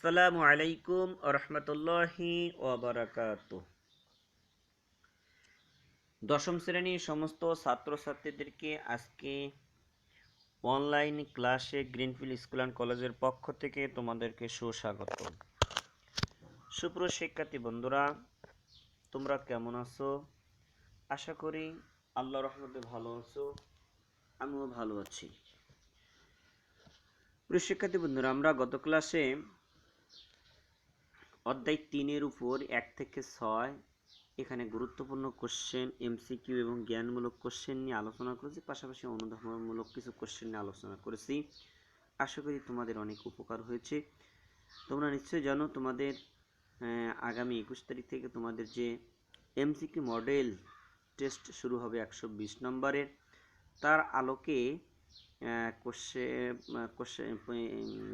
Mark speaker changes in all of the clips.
Speaker 1: আসসালামু আলাইকুম রহমতুল্লাহি ওয়াবারাকাতুহ। দশম শ্রেণীর সমস্ত ছাত্রছাত্রীদেরকে আজকে অনলাইন ক্লাসে গ্রিনফিল্ড স্কুল অ্যান্ড কলেজের পক্ষ থেকে তোমাদেরকে সুস্বাগত। সুপ্রিয় শিক্ষার্থী বন্ধুরা, তোমরা কেমন আছো? আশা করি আল্লাহর রহমতে ভালো আছো, আমিও ভালো আছি। প্রিয় শিক্ষার্থী বন্ধুরা, আমরা গত ক্লাসে অধ্যায় 3-এর উপর 1 থেকে 6 এখানে গুরুত্বপূর্ণ কোশ্চেন, এমসিকিউ এবং জ্ঞানমূলক কোশ্চেন নিয়ে আলোচনা করেছি, পাশাপাশি অনুধাবনমূলক কিছু কোশ্চেন নিয়ে আলোচনা করেছি। আশা করি তোমাদের অনেক উপকার হয়েছে। তোমরা নিশ্চয়ই জানো তোমাদের আগামী 21 তারিখ থেকে তোমাদের যে এমসিকিউ মডেল টেস্ট শুরু হবে 120 নম্বরের, তার আলোকে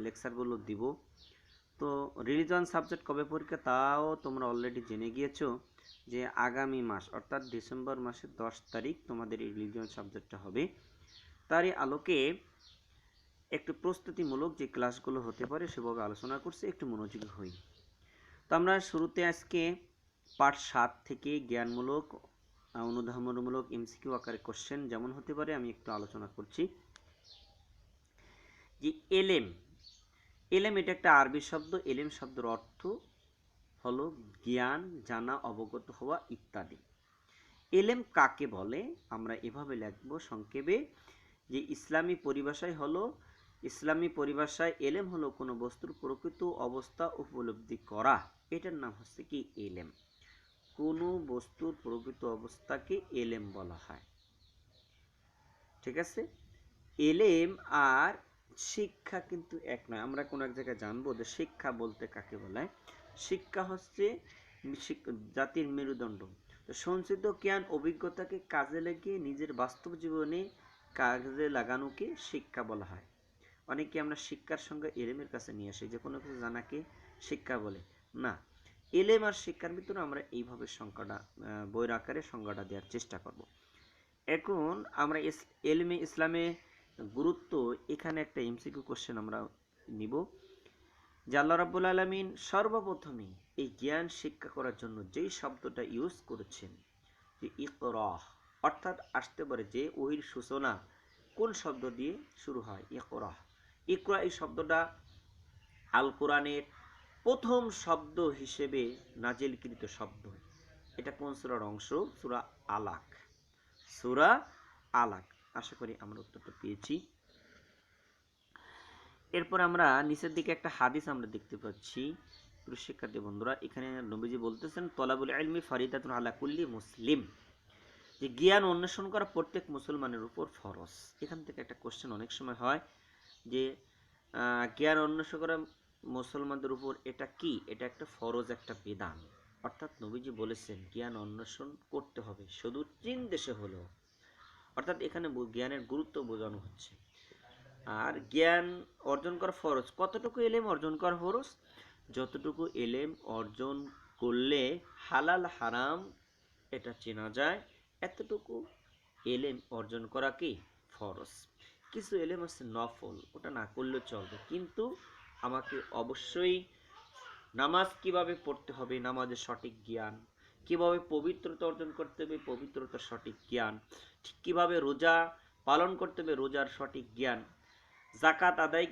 Speaker 1: লেকচারগুলো দিব। তো রিলিজন সাবজেক্ট কবে পরীক্ষা তাও তোমরা অলরেডি জেনে গিয়েছো যে আগামী মাস অর্থাৎ ডিসেম্বর মাসের 10 তারিখ তোমাদের এই রিলিজন সাবজেক্টটা হবে। তারই আলোকে একটু প্রস্তুতিমূলক যে ক্লাসগুলো হতে পারে সেভাবে আলোচনা করছি, একটু মনোযোগী হই। তো আমরা শুরুতে আজকে পার্ট 7 থেকে জ্ঞানমূলক অনুধাবনমূলক এমসিকিউ আকারে কোশ্চেন যেমন হতে পারে আমি একটু আলোচনা করছি। যে এলএম এটা একটা আরবি শব্দ। এলএম শব্দের অর্থ হলো জ্ঞান, জানা, অবগত হওয়া ইত্যাদি। এলেম কাকে বলে আমরা এভাবে লিখব সংক্ষেপে, যে ইসলামী পরিভাষায় এলেম হলো কোনো বস্তুর প্রকৃত অবস্থা উপলব্ধি করা। এটার নাম হচ্ছে কি এলেম। কোনো বস্তুর প্রকৃত অবস্থাকে এলেম বলা হয়। ঠিক আছে? এলেম আর শিক্ষা কিন্তু এক নয়। আমরা কোনো এক জায়গায় জানবো যে শিক্ষা বলতে কাকে বলে। শিক্ষা হচ্ছে জাতির মেরুদণ্ড। তো সঞ্চিত জ্ঞান অভিজ্ঞতাকে কাজে লাগিয়ে নিজের বাস্তব জীবনে কাজে লাগানোকে শিক্ষা বলা হয়। অনেকে আমরা শিক্ষার সঙ্গে এলেমের কাছে নিয়ে আসি, যে কোনো কিছু জানাকে শিক্ষা বলে না। এলেম আর শিক্ষার ভিতরে আমরা এইভাবে সংখ্যাটা বইয়ের আকারে সংজ্ঞাটা দেওয়ার চেষ্টা করব। এখন আমরা এলমে ইসলামে গুরুত্ব, এখানে একটা এমসিকিউ কোশ্চেন আমরা নিব যে আল্লাহ রাব্বুল আলামিন সর্বপ্রথমে এই জ্ঞান শিক্ষা করার জন্য যেই শব্দটা ইউজ করেছেন, যে ইকরা, অর্থাৎ আসতে পারে যে ওহির সূচনা কোন শব্দ দিয়ে শুরু হয়? ইকরা। ইকরা এই শব্দটা আল কোরআনের প্রথম শব্দ হিসেবে নাজিলকৃত শব্দ। এটা কোন সূরার অংশ? সূরা আলাক। সূরা আলাক। আশা করি আমরা উত্তরটা পেয়েছি। এরপর আমরা নিচের দিকে একটা হাদিস আমরা দেখতে পাচ্ছি। প্রিয় শিক্ষার্থী বন্ধুরা, এখানে নবীজি বলতেছেন তলাবুল ইলমি ফারিদাতুন আলা কুল্লি মুসলিম, যে জ্ঞান অন্বেষণ করা প্রত্যেক মুসলমানের উপর ফরজ। এখান থেকে একটা কোশ্চেন অনেক সময় হয় যে জ্ঞান অন্বেষণ করা মুসলমানদের উপর এটা কি? এটা একটা ফরজ, একটা বিধান। অর্থাৎ নবীজি বলেছেন জ্ঞান অন্বেষণ করতে হবে, শুধু চীন দেশে হলেও। অর্থাৎ এখানে জ্ঞানের গুরুত্ব বোঝানো হচ্ছে। আর জ্ঞান অর্জন করা ফরজ। কতটুকু এলেম অর্জন করা ফরজ? যতটুকু এলেম অর্জন করলে হালাল হারাম এটা চেনা যায়, এতটুকু এলেম অর্জন করা কি ফরজ। কিছু এলেম আছে নফল, ওটা না করলেও চলবে, কিন্তু আমাকে অবশ্যই নামাজ কিভাবে পড়তে হবে, নামাজের সঠিক জ্ঞান, কিভাবে পবিত্রতা অর্জন করতে হবে, পবিত্রতার সঠিক জ্ঞান, ঠিক কিভাবে রোজা পালন করতে হবে, রোজার সঠিক জ্ঞান, জাকাত আদায়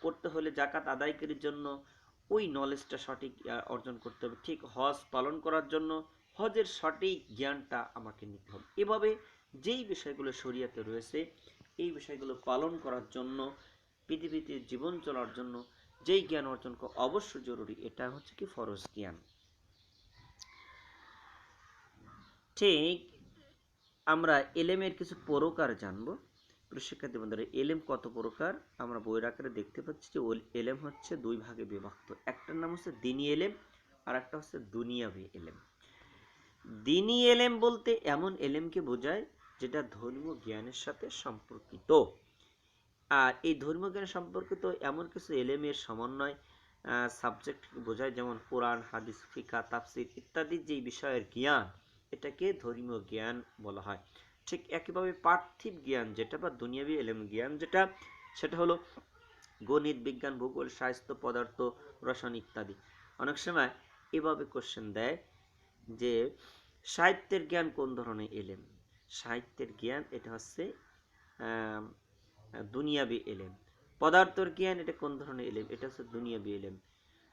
Speaker 1: করতে হলে জাকাত আদায়কারীর জন্য ওই নলেজটা সঠিক অর্জন করতে হবে, ঠিক হজ পালন করার জন্য হজের সঠিক জ্ঞানটা আমাকে নিতে হবে। এভাবে যেই বিষয়গুলো শরীয়তে রয়েছে, এই বিষয়গুলো পালন করার জন্য, পৃথিবীতে জীবন চলার জন্য যেই জ্ঞান অর্জন করা অবশ্য জরুরি, এটা হচ্ছে কি ফরজ জ্ঞান। ঠিক আমরা এলেমের কিছু প্রকার জানবো। শিক্ষার্থী বন্ধুরা, এলেম কত প্রকার আমরা বইয়ের আকারে দেখতে পাচ্ছি যে এলেম হচ্ছে দুই ভাগে বিভক্ত। একটার নাম হচ্ছে দ্বীনি এলেম, আর একটা হচ্ছে দুনিয়াবি এলেম। দ্বীনি এলেম বলতে এমন এলেমকে বোঝায় যেটা ধর্মীয় জ্ঞানের সাথে সম্পর্কিত। আর এই ধর্মীয় জ্ঞান সম্পর্কিত এমন কিছু এলেমের সমন্বয় সাবজেক্ট বোঝায়, যেমন কোরআন, হাদিস, ফিকহ, তাফসীর ইত্যাদি যেই বিষয়ের জ্ঞান, এটাকে ধর্মীয় জ্ঞান বলা হয়। ঠিক একইভাবে পার্থিব জ্ঞান যেটা বা দুনিয়াবি এলেম জ্ঞান যেটা, সেটা হলো গণিত, বিজ্ঞান, ভূগোল, স্বাস্থ্য, পদার্থ, রসায়ন ইত্যাদি। অনেক সময় এভাবে কোশ্চেন দেয় যে সাহিত্যের জ্ঞান কোন ধরনের এলেম? সাহিত্যের জ্ঞান এটা হচ্ছে দুনিয়াবি এলেম। পদার্থের জ্ঞান এটা কোন ধরনের এলেম? এটা হচ্ছে দুনিয়াবি এলেম।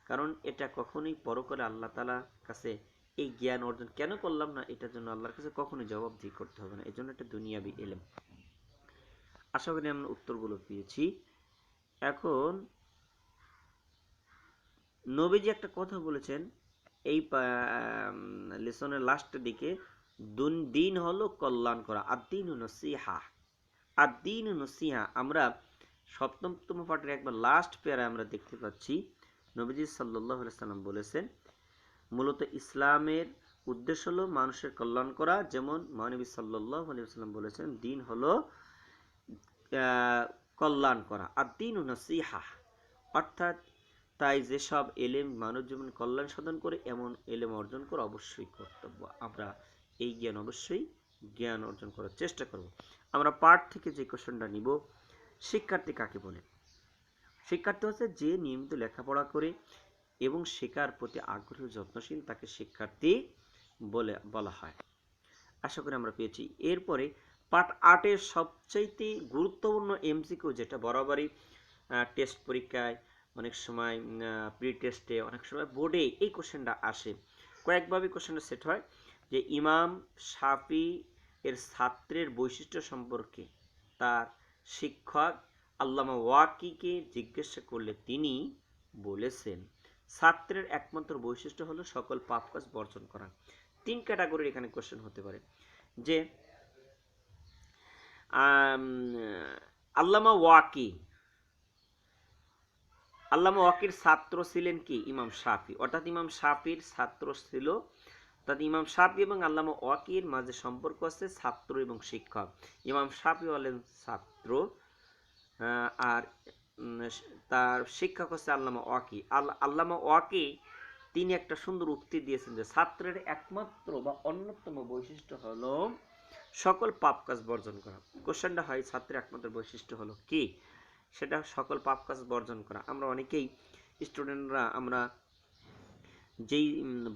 Speaker 1: কারণ এটা কখনোই পরকালে আল্লাহ তাআলার কাছে এই জ্ঞান অর্জন কেন করলাম না, এটার জন্য আল্লাহর কাছে কখনোই জবাবদিহি করতে হবে না, এই জন্য এটা দুনিয়াবি এলেম। আশা করি আমরা উত্তরগুলো পেয়েছি। এখন নবীজি একটা কথা বলেছেন এই লেসনের লাস্টের দিকে, দিন হলো কল্যাণ করা, আদ-দীনু নসিহা। আদ-দীনু নসিহা আমরা সপ্তমতম পাঠের একবার লাস্ট পেয়ারে আমরা দেখতে পাচ্ছি নবীজি সাল্লাল্লাহু আলাইহি সাল্লাম বলেছেন মূলত ইসলামের উদ্দেশ্য হলো মানুষের কল্যাণ করা। যেমন মহানবী সাল্লাল্লাহু আলাইহি সাল্লাম বলেছেন দিন হলো কল্যাণ করা, আদ-দীনু নসিহা। অর্থাৎ তাই যেসব এলেম মানব জীবন কল্যাণ সাধন করে এমন এলেম অর্জন করা অবশ্যই কর্তব্য। আমরা এই জ্ঞান অবশ্যই জ্ঞান অর্জন করার চেষ্টা করব। আমরা পাঠ থেকে যে কোশ্চেনটা নিব, শিক্ষার্থী কাকে বলে? শিক্ষার্থী হচ্ছে যে নিয়মিত লেখাপড়া করে এবং শেখার প্রতি আগ্রহী যত্নশীল, তাকে শিক্ষার্থী বলা হয়। আশা করি আমরা পেয়েছি। এরপরে পার্ট 8 এর সবচাইতে গুরুত্বপূর্ণ এমসিকিউ, যেটা বরাবরই টেস্ট পরীক্ষায়, অনেক সময় প্রি টেস্টে, অনেক সময় বোর্ডে এই কোশ্চেনটা আসে। কয়েকভাবে কোশ্চেনটা সেট হয় যে ইমাম শাফি এর ছাত্রের বৈশিষ্ট্য সম্পর্কে তার শিক্ষক আল্লামা ওয়াকিকে জিজ্ঞাসা করলে তিনি বলেছেন ছাত্রের একমাত্র বৈশিষ্ট্য হলো সকল পাপ কাজ বর্জন করা। 3 ক্যাটাগরির এখানে কোশ্চেন হতে পারে যে আল্লামা ওয়াকির ছাত্র ছিলেন কি? ইমাম শাফি। অর্থাৎ ইমাম শাফির ছাত্র ছিল, অর্থাৎ ইমাম শাফি এবং আল্লামা ওয়াকির মাঝে সম্পর্ক আছে ছাত্র এবং শিক্ষক। ইমাম শাফি হলেন ছাত্র আর তার শিক্ষক হচ্ছে আল্লামা ওয়াকি। আল্লামা ওয়াকি তিনি একটা সুন্দর উক্তি দিয়েছেন যে ছাত্রের একমাত্র বা অন্যতম বৈশিষ্ট্য হলো সকল পাপ কাজ বর্জন করা। কোশ্চেনটা হয় ছাত্রের একমাত্র বৈশিষ্ট্য হলো কি? সেটা সকল পাপ কাজ বর্জন করা। আমরা অনেকেই স্টুডেন্টরা আমরা যেই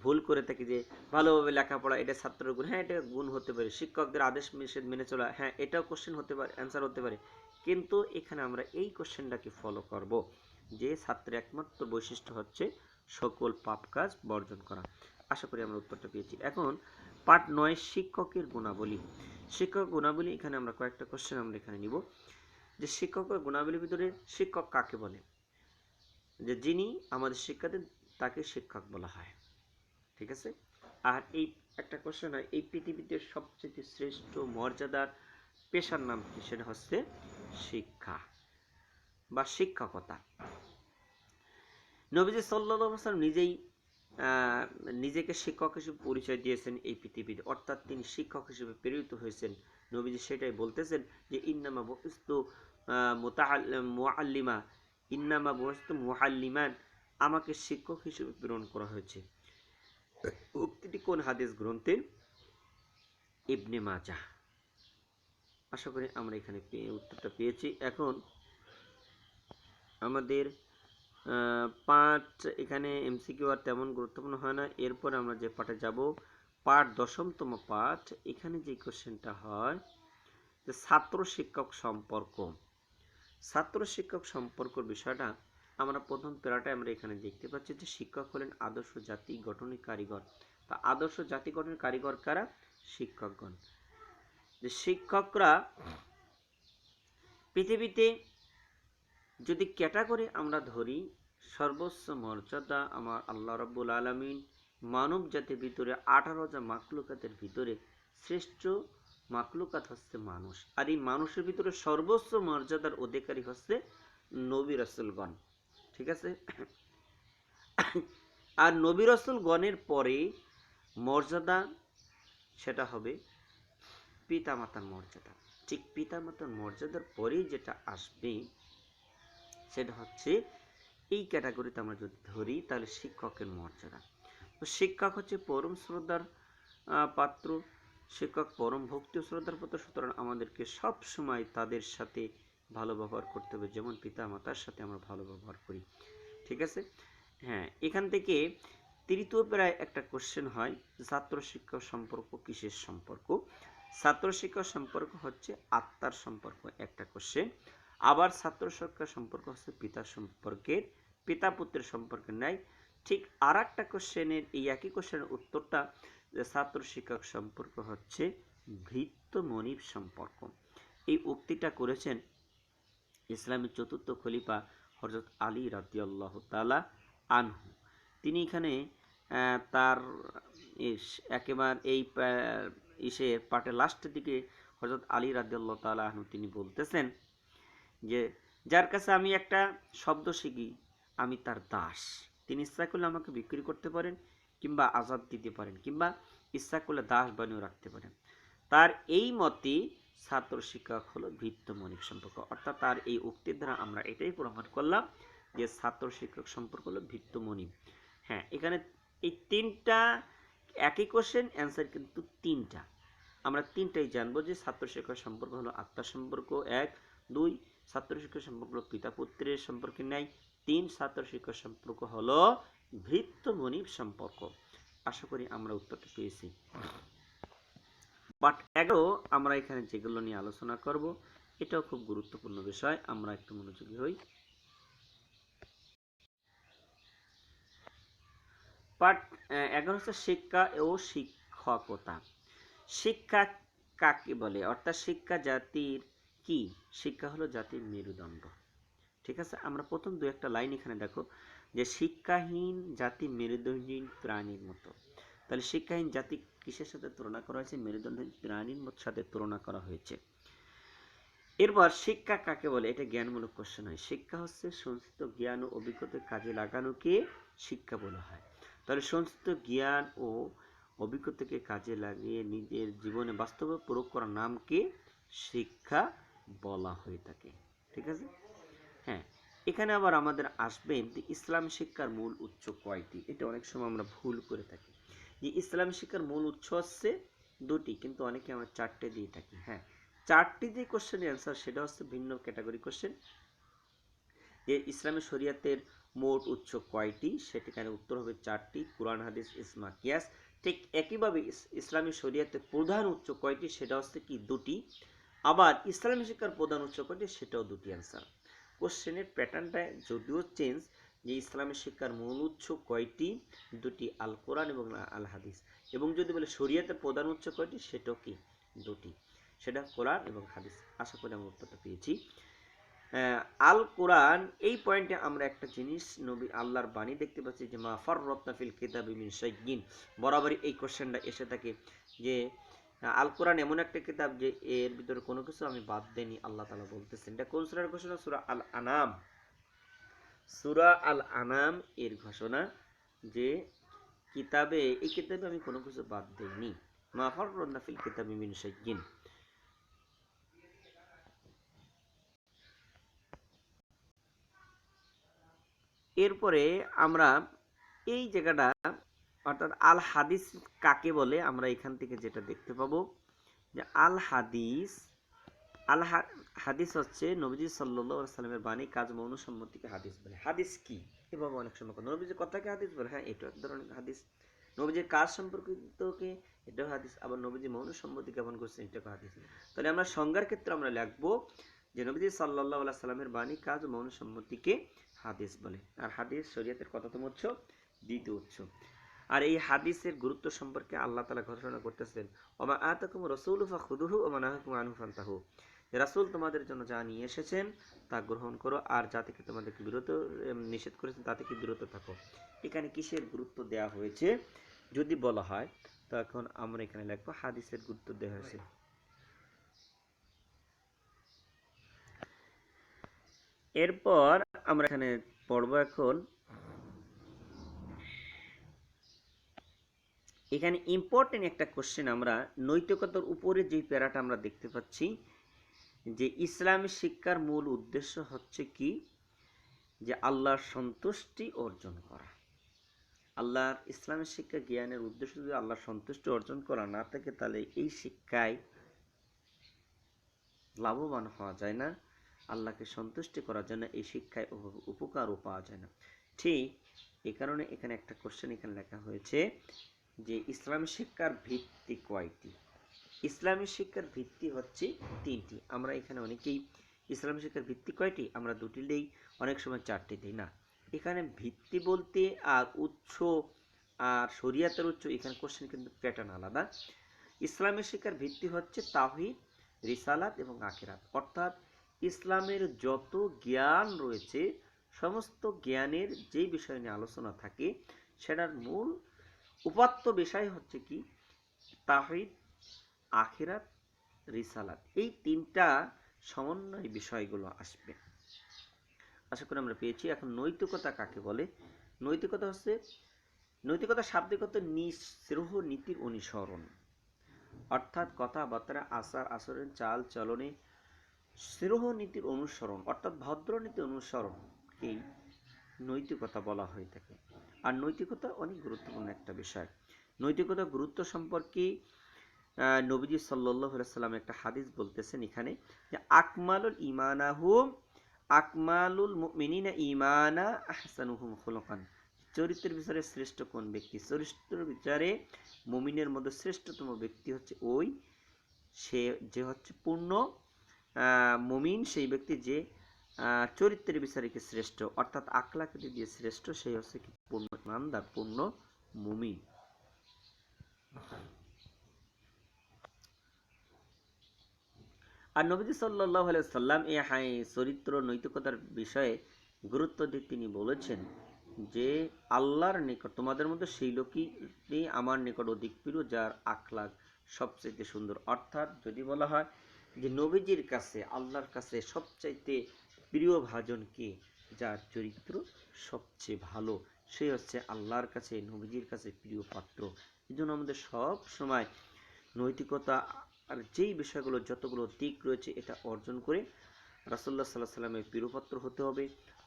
Speaker 1: ভুল করে থাকি যে ভালোভাবে লেখাপড়া এটা ছাত্রের গুণ, হ্যাঁ এটা গুণ হতে পারে। শিক্ষকদের আদেশ নিষেধ মেনে চলা, হ্যাঁ এটাও কোশ্চেন হতে পারে, অ্যান্সার হতে পারে। কিন্তু এখানে আমরা এই কোশ্চেনটাকে ফলো করব যে ছাত্রের একমাত্র বৈশিষ্ট্য হচ্ছে সকল পাপ কাজ বর্জন করা। আশা করি আমরা উত্তরটা পেয়েছি। এখন পার্ট 9 শিক্ষকের গুণাবলী। শিক্ষক গুণাবলী, এখানে আমরা কয়েকটা কোশ্চেন আমরা এখানে নিব যে শিক্ষকের গুণাবলীর ভিতরে শিক্ষক কাকে বলে? যে যিনি আমাদের শিক্ষা দেন তাকে শিক্ষক বলা হয়। ঠিক আছে। আর এই একটা কোশ্চেন হয় এই পৃথিবীতে সবচেয়ে শ্রেষ্ঠ মর্যাদার পেশার নাম কি? সেটা হচ্ছে শিক্ষা বা শিক্ষকতা। নবীজি সাল্লাল্লাহু আলাইহি ওয়াসাল্লাম নিজেকে শিক্ষক হিসেবে পরিচয় দিয়েছেন এই পৃথিবীতে, অর্থাৎ তিনি শিক্ষক হিসেবে প্রেরিত হয়েছেন। নবীজি সেটাই বলতেছেন যে ইন্নামা বুইস্তু মুআল্লিমা, ইন্নামা বুইস্তু মুআল্লিমান, আমাকে শিক্ষক হিসেবে প্রেরণ করা হয়েছে। উক্তিটি কোন হাদিস গ্রন্থের? ইবনে মাজাহ। আশা করি আমরা এখানে উত্তরটা পেয়েছি। এখন আমাদের পাঠ এখানে এমসিকিউ আর তেমন গুরুত্বপূর্ণ হয় না। এরপর আমরা যে পাঠে যাব পাঠ 10তম পাঠ, এখানে যে কোশ্চেনটা হয় যে ছাত্র শিক্ষক সম্পর্ক। ছাত্র শিক্ষক সম্পর্কের বিষয়টা আমরা প্রথম প্যারাটায় আমরা এখানে দেখতে পাচ্ছি যে শিক্ষক হলেন আদর্শ জাতি গঠনের কারিগর। তা আদর্শ জাতি গঠনের কারিগর কারা? শিক্ষকগণ। যে শিক্ষকরা পৃথিবীতে যদি ক্যাটাগরি আমরা ধরি, সর্বোচ্চ মর্যাদা আমার আল্লাহ রাব্বুল আলামিন মানব জাতির ভিতরে 18,000 মাখলুকাতের ভিতরে শ্রেষ্ঠ মাখলুকাত হচ্ছে মানুষ। আর এই মানুষের ভিতরে সর্বোচ্চ মর্যাদার অধিকারী হচ্ছে নবী রাসূলগণ। ঠিক আছে। আর নবী রাসূলগণের পরে মর্যাদা সেটা হবে পিতামাতার মর্যাদা। ঠিক পিতামাতার মর্যাদার পরেই যেটা আসবে সেটা হচ্ছে এই ক্যাটাগরিতে আমরা যদি ধরি তাহলে শিক্ষকের মর্যাদা। তো শিক্ষক হচ্ছে পরম শ্রদ্ধার পাত্র, শিক্ষক পরম ভক্তি ও শ্রদ্ধার পাত্র। সুতরাং আমাদেরকে সব সময় তাদের সাথে ভালো ব্যবহার করতে হবে, যেমন পিতা মাতার সাথে আমরা ভালো ব্যবহার করি। ঠিক আছে? হ্যাঁ, এখান থেকে তৃতীয় প্রায় একটা কোশ্চেন হয়, ছাত্র শিক্ষক সম্পর্ক কিসের সম্পর্ক? ছাত্র শিক্ষক সম্পর্ক হচ্ছে আত্মার সম্পর্ক, একটা কোশ্চেন। আবার ছাত্র শিক্ষক সম্পর্ক হচ্ছে পিতা সম্পর্কের, পিতা পুত্রের সম্পর্কের নাই। ঠিক আর একটা কোশ্চেনের, এই একই কোশ্চেনের উত্তরটা, যে ছাত্র শিক্ষক সম্পর্ক হচ্ছে ভৃত্য মনিব সম্পর্ক। এই উক্তিটা করেছেন ইসলামের চতুর্থ খলিফা হযরত আলী রাদিয়াল্লাহু তাআলা আনহু। তিনি এখানে তার একেবারে এই পার্টের লাস্টের দিকে হযরত আলী রাদিয়াল্লাহু তাআলা আনহু তিনি বলতেছেন যে, যার কাছে আমি একটা শব্দ শিখি আমি তার দাস। তিনি ইচ্ছা করলে আমাকে বিক্রি করতে পারেন, কিংবা আজাদ দিতে পারেন, কিংবা ইচ্ছা করলে দাস বানিয়েও রাখতে পারেন। তার এই মতে ছাত্র শিক্ষক হলো ভৃত্য মনিব সম্পর্ক। অর্থাৎ তার এই উক্তির দ্বারা আমরা এটাই প্রমাণ করলাম যে ছাত্র শিক্ষক সম্পর্ক হলো ভৃত্য মনিব। হ্যাঁ, এখানে এই তিনটা একই কোশ্চেন, অ্যান্সার কিন্তু তিনটা। আমরা তিনটাই জানবো যে ছাত্র শিক্ষক সম্পর্ক হলো আত্মার সম্পর্ক, 1, 2 ছাত্র শিক্ষক সম্পর্ক হলো পিতা পুত্রের সম্পর্কে নাই, 3 ছাত্র শিক্ষক সম্পর্ক হলো ভৃত্য মনিব সম্পর্ক। আশা করি আমরা উত্তরটা পেয়েছি। পার্ট 11 আমরা এখানে যেগুলো নিয়ে আলোচনা করব, এটাও খুব গুরুত্বপূর্ণ বিষয়, আমরা একটু মনোযোগী হই। পার্ট 11 হচ্ছে শিক্ষা ও শিক্ষকতা। শিক্ষা কাকে বলে, অর্থাৎ শিক্ষা জাতির কি? শিক্ষা হলো জাতির মেরুদণ্ড। ঠিক আছে, আমরা প্রথম দু একটা লাইন এখানে দেখো, যে শিক্ষাহীন জাতি মেরুদণ্ডহীন প্রাণীর মতো। তাহলে শিক্ষাহীন জাতি কিসের সাথে তুলনা করা হয়েছে? মেরুদণ্ডহীন প্রাণীর সাথে তুলনা করা হয়েছে। এরপর শিক্ষা কাকে বলে, এটা জ্ঞানমূলক কোশ্চেন হয়। শিক্ষা হচ্ছে সঞ্চিত জ্ঞান ও অভিজ্ঞতা কাজে লাগানোকে শিক্ষা বলা হয়। তাহলে সঞ্চিত জ্ঞান ও অভিজ্ঞতাকে কাজে লাগিয়ে নিজের জীবনে বাস্তবে প্রয়োগ করার নামকে শিক্ষা বলা হয়ে থাকে। ঠিক আছে? হ্যাঁ, এখানে আবার আমাদের আসবে যে ইসলাম শিক্ষার মূল উৎস কয়টি? এটা অনেক সময় আমরা ভুল করে থাকি, যে ইসলাম শিক্ষার মূল উৎস হচ্ছে দুটি, কিন্তু অনেকে আমরা চারটে দিয়ে থাকি। হ্যাঁ, চারটি যে কোশ্চেনের অ্যান্সার সেটা হচ্ছে ভিন্ন ক্যাটাগরি কোশ্চেন। যে ইসলামী শরিয়াতের মোট উৎস কয়টি, সেটাখানে উত্তর হবে চারটি, কোরআন হাদিস ইজমা কিয়াস। ঠিক একইভাবে ইসলামী শরিয়াতের প্রধান উৎস কয়টি, সেটা হচ্ছে কি দুটি। আবার ইসলামী শিক্ষার প্রধান উৎস কয়টি, সেটাও দুটি অ্যান্সার। কোশ্চেনের প্যাটার্নটা যদিও চেঞ্জ, যে ইসলামী শিক্ষার মূল উৎস কয়টি, দুটি, আল কোরআন এবং আল হাদিস। এবং যদি বলে শরিয়াতের প্রধান উৎস কয়টি, সেটাও কি দুটি, সেটা কোরআন এবং হাদিস। আশা করি আমি উত্তরটা পেয়েছি। আল কোরআন, এই পয়েন্টে আমরা একটা জিনিস নবী আল্লাহর বাণী দেখতে পাচ্ছি, যে মা ফাররাতনা ফিল কিতাবি মিন শাইইন। বরাবরই এই কোশ্চেনটা এসে থাকে যে আল কোরআন এমন একটা কিতাব যে এর ভিতরে কোনো কিছু আমি বাদ দেইনি, আল্লাহ তাআলা বলতেছেন। এটা কোন সূরার ঘোষণা? সূরা আল আনাম। সূরা আল আনাম এর ঘোষণা, যে এই কিতাবে আমি কোনো কিছু বাদ দেইনি। মা ফাররাতনা ফিল কিতাবি মিন শাইইন। এরপরে আমরা এই জায়গাটা, অর্থাৎ আল হাদিস কাকে বলে, আমরা এখান থেকে যেটা দেখতে পাবো, যে আল হাদিস, হাদিস হচ্ছে নবীজি সাল্লাল্লাহু আলাইহি সাল্লামের বাণী, কাজ, মৌনসম্মতিকে হাদিস বলে। হাদিস কি? এভাবে অনেক সময় নবীজির কথাকে হাদিস বলে। হ্যাঁ, এটা এক ধরনের হাদিস। নবীজির কাজ সম্পর্কিতকে, এটাও হাদিস। আবার নবীজি মৌনসম্মতি কেমন করছেন, এটাও হাদিস। তাহলে আমরা সংজ্ঞার ক্ষেত্রে আমরা লিখবো যে নবীজি সাল্লাল্লাহু আলাইহি সাল্লামের বাণী, কাজ, মৌনসম্মতিকে হাদিস বলে। আর হাদিস শরীয়তের কততম উৎস? দ্বিতীয় উৎস। আর এই হাদিসের গুরুত্ব সম্পর্কে আল্লাহ তাআলা ঘোষণা করতেছেন, ওমা আতাকুম রাসূলু ফাখুযুহু ওয়া মা নাহাকুম আনহু ফান্তাহু। রাসূল তোমাদের জন্য যা নিয়ে এসেছেন তা গ্রহণ করো, আর যা থেকে তোমাদেরকে নিষেধ করেছেন তা থেকে বিরত থাকো। এখানে কিসের গুরুত্ব দেওয়া হয়েছে যদি বলা হয়, তখন আমরা এখানে লিখবো হাদিসের গুরুত্ব দেওয়া হয়েছে। এরপর আমরা এখানে পড়বো এখন, এখানে ইম্পর্টেন্ট একটা কোশ্চেন, আমরা নৈতিকতার উপরে যে প্যারাটা আমরা দেখতে পাচ্ছি, যে ইসলামী শিক্ষার মূল উদ্দেশ্য হচ্ছে কি? যে আল্লাহর সন্তুষ্টি অর্জন করা। আল্লাহর ইসলামের শিক্ষা জ্ঞানের উদ্দেশ্য যদি আল্লাহর সন্তুষ্টি অর্জন করা না থাকে, তাহলে এই শিক্ষায় লাভবান হওয়া যায় না। আল্লাহকে সন্তুষ্টি করার জন্য এই শিক্ষায় উপকারও পাওয়া যায় না। ঠিক এই কারণে এখানে একটা কোশ্চেন এখানে লেখা হয়েছে যে ইসলামী শিক্ষার ভিত্তি কয়টি? ইসলামী শিক্ষার ভিত্তি হচ্ছে 3টি। আমরা এখানে অনেকেই ইসলামী শিক্ষার ভিত্তি কয়টি আমরা 2টি দেই, অনেক সময় 4টি দেই না। এখানে ভিত্তি বলতে আর উৎস আর শরিয়াতের উৎস, এখানে কোশ্চেন কিন্তু প্যাটার্ন আলাদা। ইসলামী শিক্ষার ভিত্তি হচ্ছে তাওহীদ, রিসালাত এবং আখিরাত, অর্থাৎ ইসলামের যত জ্ঞান রয়েছে সমস্ত জ্ঞানের যেই বিষয় নিয়ে আলোচনা থাকে সেটার মূল উপাত্ত বিষয় হচ্ছে কি তাওহীদ, আখিরাত, রিসালাত। এই 3টা সমন্বয় বিষয়গুলো আসবে। আশা করি আমরা পেয়েছি। এখন নৈতিকতা কাকে বলে? নৈতিকতা শাব্দিক অর্থ নিঃস্পৃহ নীতির অনুসরণ, অর্থাৎ কথাবার্তা, আচার আচরণ, চাল চলনে স্পৃহ নীতির অনুসরণ অর্থাৎ ভদ্র নীতির অনুসরণকেই নৈতিকতা বলা হয়ে থাকে। আর নৈতিকতা অনেক গুরুত্বপূর্ণ একটা বিষয়। নৈতিকতা গুরুত্ব সম্পর্কে নবীজি সাল্লাল্লাহু আলাইহি সাল্লাম একটা হাদিস বলতেছেন এখানে যে আকমালুল মুমিনিনা ঈমানা আহসানুহুম খুলুকান, চরিত্রের বিচারে শ্রেষ্ঠ কোন ব্যক্তি? চরিত্রের বিচারে মুমিনের মধ্যে শ্রেষ্ঠতম ব্যক্তি হচ্ছে সে যে হচ্ছে পূর্ণ মুমিন, সেই ব্যক্তি যে চরিত্রের বিচারে কি শ্রেষ্ঠ, অর্থাৎ আখলাকে দিয়ে শ্রেষ্ঠ, সেই হচ্ছে কি পূর্ণ ইমানদার, পূর্ণ মুমিন। আর নবী সাল্লাল্লাহু আলাইহি ওয়াসাল্লাম এই চরিত্র নৈতিকতার বিষয়ে গুরুত্ব দিয়ে তিনি বলেছেন যে আল্লাহর নিকট তোমাদের মধ্যে সেই লোকই আমার নিকট অধিক প্রিয় যার আখলাক সবচেয়ে সুন্দর। অর্থাৎ যদি বলা হয় যে নবীজির কাছে আল্লাহর কাছে সবচাইতে প্রিয় ভাজন কে? যার চরিত্র সবচেয়ে ভালো, সে হচ্ছে আল্লাহর কাছে নবীজির কাছে প্রিয় পাত্র। এই জন্য আমাদের সব সময় নৈতিকতা আর যেই বিষয়গুলো যতগুলো দিক রয়েছে এটা অর্জন করে রাসূলুল্লাহ সাল্লাল্লাহু আলাইহি ওয়াসাল্লামের প্রিয়পাত্র হতে হবে,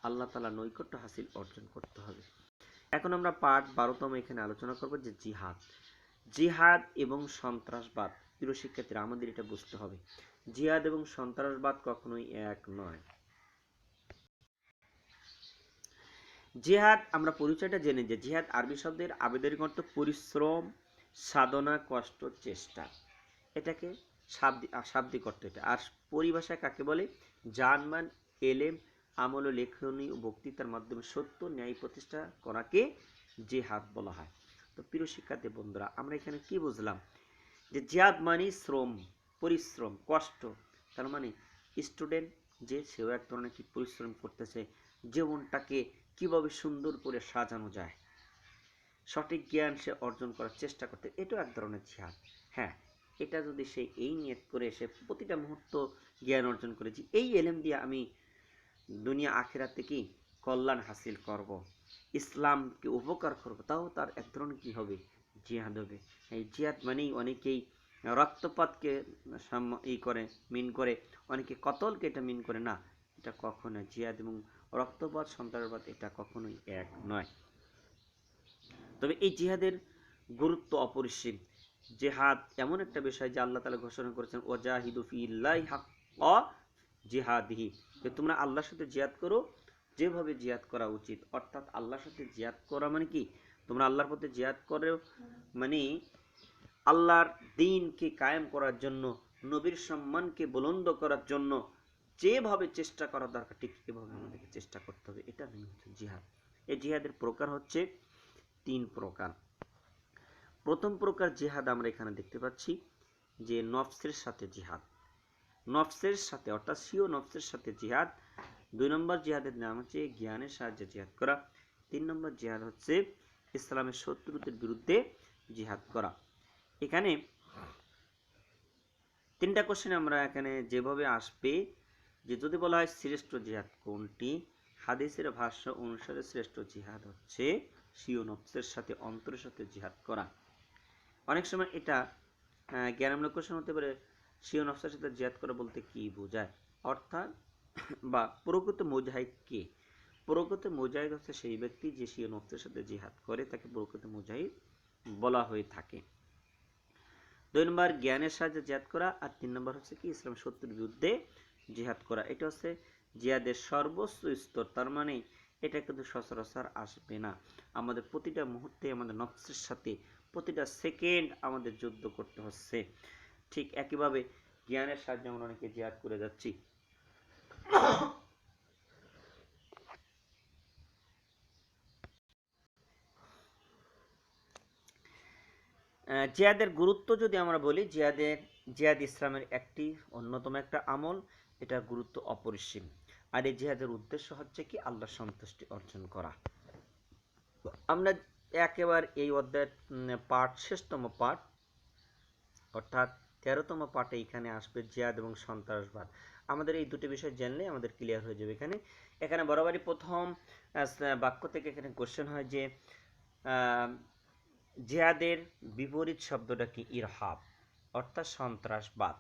Speaker 1: আল্লাহ তাআলা নৈকট্য হাসিল অর্জন করতে হবে। এখন আমরা পার্ট 12তম এখানে আলোচনা করব যে জিহাদ এবং সন্ত্রাসবাদ। প্রিয় শিক্ষার্থীরা, আমাদের এটা বুঝতে হবে, জিহাদ এবং সন্ত্রাসবাদ কখনোই এক নয়। জিহাদ আমরা পরিচয়টা জেনে যে জিহাদ আরবি শব্দের আবেদনিক অর্থ পরিশ্রম, সাধনা, কষ্ট, চেষ্টা। এটাকে শাব্দিক অর্থ এটা। আর পরিভাষায় কাকে বলে? জানমান, এলেম, আমল ও লেখনী ও বক্তৃতার মাধ্যমে সত্য ন্যায় প্রতিষ্ঠা করাকে জিহাদ বলা হয়। তো প্রিয় শিক্ষার্থী বন্ধুরা, আমরা এখানে কি বুঝলাম? যে জিহাদ মানে শ্রম, পরিশ্রম, কষ্ট। তার মানে স্টুডেন্ট যে সেও এক ধরনের কি পরিশ্রম করতেছে, জীবনটাকে কিভাবে সুন্দর করে সাজানো যায়, সঠিক জ্ঞান সে অর্জন করার চেষ্টা করতে, এটাও এক ধরনের জিহাদ। হ্যাঁ, এটা যদি সে এই নিয়ত করে সে প্রতিটা মুহূর্ত জ্ঞান অর্জন করেছি, এই এলেম দিয়ে আমি দুনিয়া আখিরাতে কি কল্যাণ হাসিল করব, ইসলামকে উপকার করব, তাও তার এক ধরনের কি হবে? জিহাদ হবে। এই জিহাদ মানেই অনেকেই রক্তপাতকে মিন করে, অনেকে কতলকে এটা মিন করে না। এটা কখনো জিহাদ এবং রক্তপাত, সন্ত্রাসবাদ এটা কখনোই এক নয়। তবে এই জিহাদের গুরুত্ব অপরিসীম। জিহাদ এমন একটা বিষয় যে আল্লাহ তাআলা ঘোষণা করেছেন ওয়াজাহিদু ফিল্লাহি হাক্কা জিহাদিহি, যে তোমরা আল্লাহর সাথে জিহাদ করো যেভাবে জিহাদ করা উচিত। অর্থাৎ আল্লাহর সাথে জিহাদ করা মানে কি? তোমরা আল্লাহর পথে জিহাদ করো মানে আল্লাহর দ্বীনকে কায়েম করার জন্য, নবীর সম্মানকে বুলন্দ করার জন্য যেভাবে চেষ্টা করা দরকার ঠিক এভাবে আমাদেরকে চেষ্টা করতে হবে। এটা নাম হচ্ছে জিহাদ। এই জিহাদের প্রকার হচ্ছে 3 প্রকার। প্রথম প্রকার জিহাদ আমরা এখানে দেখতে পাচ্ছি যে নফসের সাথে জিহাদ, নফসের সাথে অর্থাৎ সিও নফসের সাথে জিহাদ। 2 নম্বর জিহাদের নাম হচ্ছে জ্ঞানের সাহায্যে জিহাদ করা। 3 নম্বর জিহাদ হচ্ছে ইসলামের শত্রুদের বিরুদ্ধে জিহাদ করা। এখানে 3টা কোশ্চেন আমরা এখানে যেভাবে আসবে যে যদি বলা হয় শ্রেষ্ঠ জিহাদ কোনটি, হাদিসের ভাষ্য অনুসারে শ্রেষ্ঠ জিহাদ হচ্ছে সিও নফসের সাথে অন্তরের সাথে জিহাদ করা। অনেক সময় এটা জ্ঞানমূলক কোশ্চেন হতে পারে, সিও নফসের সাথে জিহাদ করা বলতে কি বোঝায়, অর্থাৎ বা প্রকৃত মুজাহিদ কে? প্রকৃত মুজাহিদ হচ্ছে সেই ব্যক্তি যে সিও নফসের সাথে জিহাদ করে, তাকে প্রকৃত মুজাহিদ বলা হয়ে থাকে। 2 নম্বর জ্ঞানের সাহায্যে জিহাদ করা, আর 3 নম্বর হচ্ছে কি ইসলাম শত্রুর বিরুদ্ধে জিহাদ করা, এটা হচ্ছে জিহাদের সর্বোচ্চ স্তর। তার মানে এটা কিন্তু সচরাচর আসবে না। আমাদের প্রতিটা মুহূর্তে আমাদের নফসের সাথে প্রতিটা সেকেন্ড আমাদের যুদ্ধ করতে হচ্ছে। ঠিক একইভাবে জ্ঞানের সাহায্যে আমরা অনেকে জিহাদ করে যাচ্ছি। জিহাদের গুরুত্ব যদি আমরা বলি, জিহাদ ইসলামের একটি অন্যতম একটা আমল, এটা গুরুত্ব অপরিসীম। আর এই জিহাদের উদ্দেশ্য হচ্ছে কি, আল্লাহর সন্তুষ্টি অর্জন করা। আমরা একেবারে এই অধ্যায়ের পাঠ, শেষতম পাঠ অর্থাৎ 13তম পাঠে এখানে আসবে জিহাদ এবং সন্ত্রাসবাদ। আমাদের এই দুটি বিষয় জানলে আমাদের ক্লিয়ার হয়ে যাবে। এখানে বরাবরই প্রথম বাক্য থেকে এখানে কোশ্চেন হয় যে জিহাদের বিপরীত শব্দটা কি? ইরহাব, অর্থাৎ সন্ত্রাসবাদ।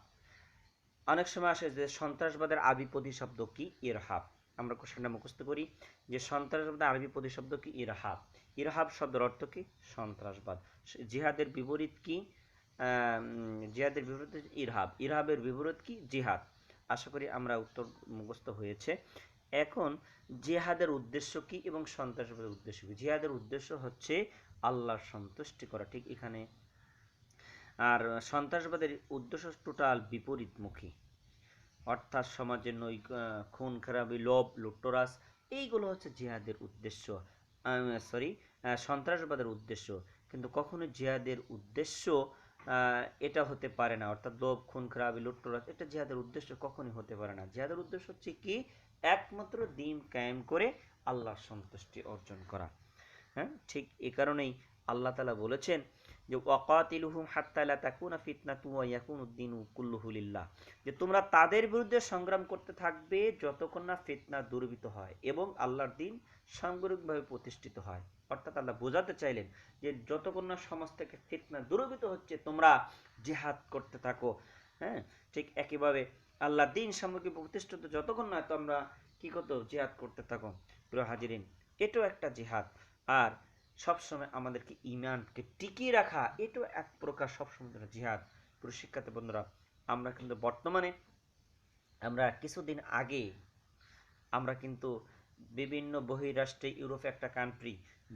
Speaker 1: অনেক সময় আসে যে সন্ত্রাসবাদের আরবি প্রতিশব্দ কি? ইরহাব। আমরা কোশ্চেনটা মুখস্থ করি যে সন্ত্রাসবাদের আরবি প্রতিশব্দ কি? ইরহাব। ইরহাব শব্দের অর্থ কি? সন্ত্রাসবাদ। জিহাদের বিপরীত কি? জিহাদের বিপরীত ইরহাব। ইরহাবের বিপরীত কি? জিহাদ। আশা করি আমরা উত্তর মুখস্থ হয়েছে। এখন জিহাদের উদ্দেশ্য কি এবং সন্ত্রাসবাদের উদ্দেশ্য কি? জিহাদের উদ্দেশ্য হচ্ছে আল্লাহর সন্তুষ্টি করা, ঠিক এখানে। আর সন্ত্রাসবাদের উদ্দেশ্য টোটাল বিপরীতমুখী, অর্থাৎ সমাজের খুন খারাপি, লোভ, লুটতরাজ, এইগুলো হচ্ছে জিহাদের উদ্দেশ্য। সন্ত্রাসবাদের উদ্দেশ্য। কিন্তু কখনো জিহাদের উদ্দেশ্য এটা হতে পারে না, অর্থাৎ লোভ, খুন খারাপি, লুটতরাজ, এটা জিহাদের উদ্দেশ্য কখনই হতে পারে না। জিহাদের উদ্দেশ্য হচ্ছে কি? একমাত্র দ্বীন কায়েম করে আল্লাহর সন্তুষ্টি অর্জন করা। হ্যাঁ, ঠিক এই কারণেই আল্লাহ তাআলা বলেছেন যে ওয়াকাতিলুহুম হাত্তা লা তাকুনা ফিতনাতু ওয়া ইয়াকুনুদ-দীনু কুল্লুহু লিল্লাহ, যে তোমরা তাদের বিরুদ্ধে সংগ্রাম করতে থাকবে যতক্ষণ না ফিতনা দূরীভূত হয় এবং আল্লাহর দ্বীন সামগ্রিকভাবে প্রতিষ্ঠিত হয়। অর্থাৎ আল্লাহ বোঝাতে চাইলেন যে যতক্ষণ না সমাজ থেকে ফিতনা দূরীভূত হচ্ছে তোমরা জিহাদ করতে থাকো। হ্যাঁ, ঠিক একইভাবে আল্লাহর দ্বীন সামগ্রিক প্রতিষ্ঠিত যতক্ষণ না তোমরা কি করতে? জিহাদ করতে থাকো। প্রিয় হাজিরিন, এটাও একটা জিহাদ। আর সবসময় আমাদেরকে ঈমানকে টিকিয়ে রাখা, এটাও এক প্রকার সবসময় জিহাদ। প্রিয় শিক্ষার্থী বন্ধুরা, আমরা কিন্তু বর্তমানে, আমরা কিছুদিন আগে আমরা কিন্তু বিভিন্ন বহিরাষ্ট্রে, ইউরোপে একটা কান্ট্রি,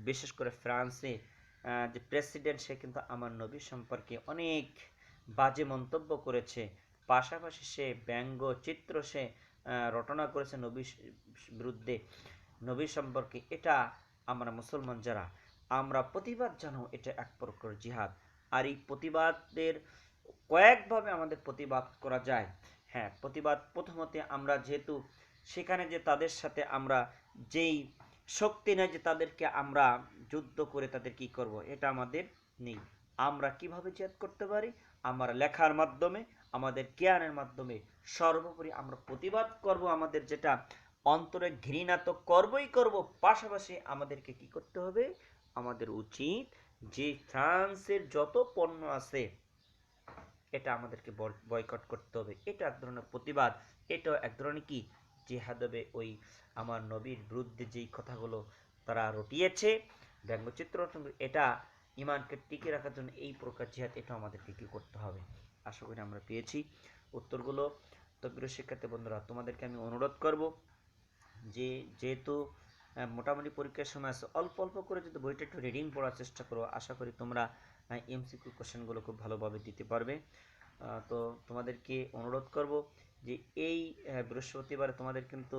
Speaker 1: বিশেষ করে ফ্রান্সে যে প্রেসিডেন্ট, সে কিন্তু আমার নবী সম্পর্কে অনেক বাজে মন্তব্য করেছে। পাশাপাশি সে ব্যঙ্গ চিত্র সে রটনা করেছে নবীর বিরুদ্ধে, নবী সম্পর্কে। এটা আমরা মুসলমান যারা, আমরা প্রতিবাদ জানাও, এটা এক প্রকার জিহাদ। আর এই প্রতিবাদের কয়েকভাবে আমাদের প্রতিবাদ করা যায়। হ্যাঁ, প্রতিবাদ প্রথমত আমরা যেহেতু সেখানে যে তাদের সাথে আমরা যেই শক্তি নেই যে তাদেরকে আমরা যুদ্ধ করে তাদের কি করব, এটা আমাদের নেই। আমরা কিভাবে জিহাদ করতে পারি? আমরা লেখার মাধ্যমে, আমাদের জ্ঞানের মাধ্যমে, সর্বোপরি আমরা প্রতিবাদ করব। আমাদের যেটা অন্তরে ঘৃণা তো করবই করব, পাশাপাশি আমাদেরকে কি করতে হবে? আমাদের উচিত যে ফ্রান্সের যত পণ্য আছে এটা আমাদেরকে বয়কট করতে হবে। এটা এক ধরনের প্রতিবাদ, এটাও এক ধরনের কি? জিহাদ হবে। ওই আমার নবীর বিরুদ্ধে যেই কথাগুলো তারা রটিয়েছে, ব্যঙ্গচিত্র, এটা ইমানকে টিকে রাখার জন্য এই প্রকার জিহাদ, এটা আমাদেরকে কি করতে হবে। আশা করি আমরা পেয়েছি উত্তরগুলো। তো প্রিয় শিক্ষার্থী বন্ধুরা, তোমাদেরকে আমি অনুরোধ করব যে যেহেতু মোটামুটি পরীক্ষার সময় আছে, অল্প অল্প করে যদি বইটা একটু রিডিং পড়ার চেষ্টা করো, আশা করি তোমরা এমসিকিউ কোশ্চেনগুলো খুব ভালোভাবে দিতে পারবে। তো তোমাদেরকে অনুরোধ করব যে এই বৃহস্পতিবার তোমাদের কিন্তু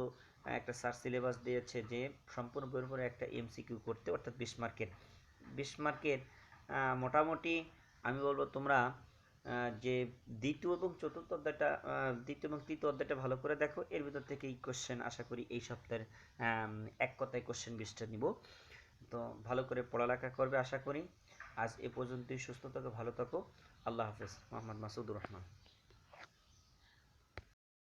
Speaker 1: একটা সার্চ সিলেবাস দিয়েছে যে সম্পূর্ণ বইয়ের উপরে একটা এমসিকিউ করতে, অর্থাৎ 20 মার্কের মোটামুটি আমি বলবো তোমরা যে দ্বিতীয় এবং চতুর্থ অধ্যায়টা, দ্বিতীয় এবং তৃতীয় অধ্যায়টা ভালো করে দেখো। এর ভিতর থেকে এই কোশ্চেন আশা করি এই সপ্তাহের এক কথায় কোশ্চেন 20টা নিব। তো ভালো করে পড়ালেখা করবে আশা করি। আজ এ পর্যন্তই। সুস্থ থাকো, ভালো থাকো। আল্লাহ হাফেজ। মোহাম্মদ মাসুদুর রহমান।